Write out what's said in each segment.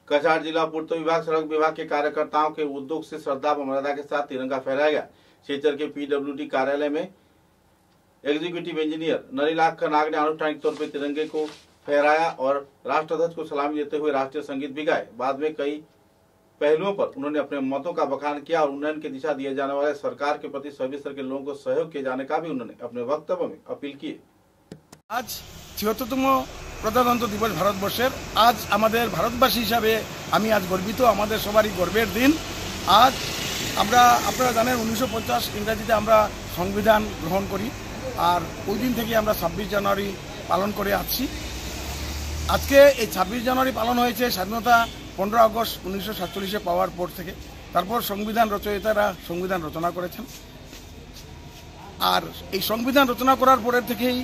कछार जिला पूर्त विभाग सड़क विभाग के कार्यकर्ताओं के उद्योग से श्रद्धा व मर्यादा के साथ तिरंगा फहराया गया। क्षेत्र के पीडब्ल्यूडी कार्यालय में एग्जीक्यूटिव इंजीनियर नरीलाख नाग ने आनुष्ठानिक तौर पर तिरंगे को फहराया और राष्ट्रध्वज को सलामी देते हुए राष्ट्रीय संगीत भी गाए। बाद में कई पहलुओं पर उन्होंने अपने मतों का बखान किया और उन्नयन की दिशा दिए जाने वाले सरकार के प्रति सभी स्तर के लोगों को सहयोग किए जाने का भी उन्होंने अपने वक्तव्य में अपील की। आज 76तम प्रजातंत्र दिवस भारतवर्षेर आज आमादेर भारतवासी हिसाबे आमी आज गर्वित, आमादेर सबारই गर्वेर दिन। आज আমরা আপনারা জানেন 1950 ইংরেজিতে আমরা সংবিধান গ্রহণ করি আর ওই দিন থেকে আমরা 26 জানুয়ারি পালন করে আসছি। আজকে এই 26 জানুয়ারি পালন হয়েছে স্বাধীনতা 15 আগস্ট 1947 পাওয়ার পর থেকে। তারপর সংবিধান রচয়িতারা সংবিধান রচনা করেছেন আর এই সংবিধান রচনা করার পরের থেকেই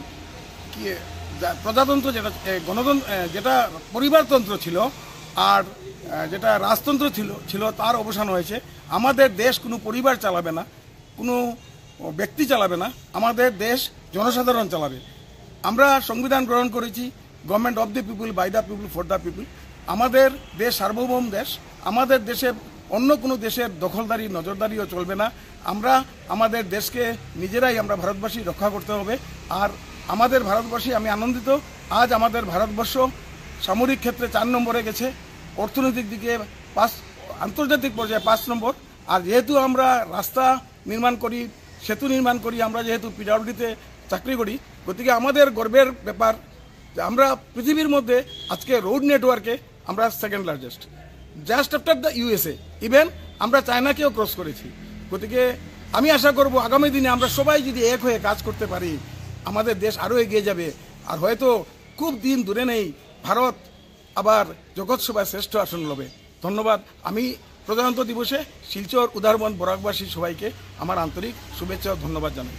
প্রজাতন্ত্র যেটা গণতন্ত্র যেটা পরিবারতন্ত্র ছিল আর যেটা রাজতন্ত্র ছিল তার অবসান হয়েছে। আমাদের দেশ কোনো পরিবার চালাবে না, কোনো ব্যক্তি চালাবে না, আমাদের দেশ জনসাধারণ চালাবে। আমরা সংবিধান গ্রহণ করেছি government of the people, by the people, for the people. আমাদের দেশ সার্বভৌম দেশ, আমাদের দেশে অন্য কোনো দেশের দখলদারি নজরদারিও চলবে না। আমরা আমাদের দেশকে নিজেরাই আমরা ভারতবাসী রক্ষা করতে হবে। আর আমাদের ভারতবাসী আমি আনন্দিত, আজ আমাদের ভারতবর্ষ সামরিক ক্ষেত্রে 4 নম্বরে গেছে, অর্থনৈতিক দিকে 5, আন্তর্জাতিক পর্যায়ে 5 নম্বর। আর যেহেতু আমরা রাস্তা নির্মাণ করি, সেতু নির্মাণ করি, আমরা যেহেতু পিডব্লিউডিতে চাকরি করি, গতিকে আমাদের গর্বের ব্যাপার যে আমরা পৃথিবীর মধ্যে আজকে রোড নেটওয়ার্কে আমরা second largest, just after the USA. Even আমরা চায়নাকেও ক্রস করেছি। গতিকে আমি আশা করব আগামী দিনে আমরা সবাই যদি এক হয়ে কাজ করতে পারি আমাদের দেশ আরও এগিয়ে যাবে। আর হয়তো খুব দিন দূরে নেই ভারত আবার জগৎ সভায় শ্রেষ্ঠ আসন লবে। ধন্যবাদ। আমি প্রজাতন্ত্র দিবসে শিলচর, উদারবন, বরাকবাসী সবাইকে আমার আন্তরিক শুভেচ্ছা ও ধন্যবাদ জানাই।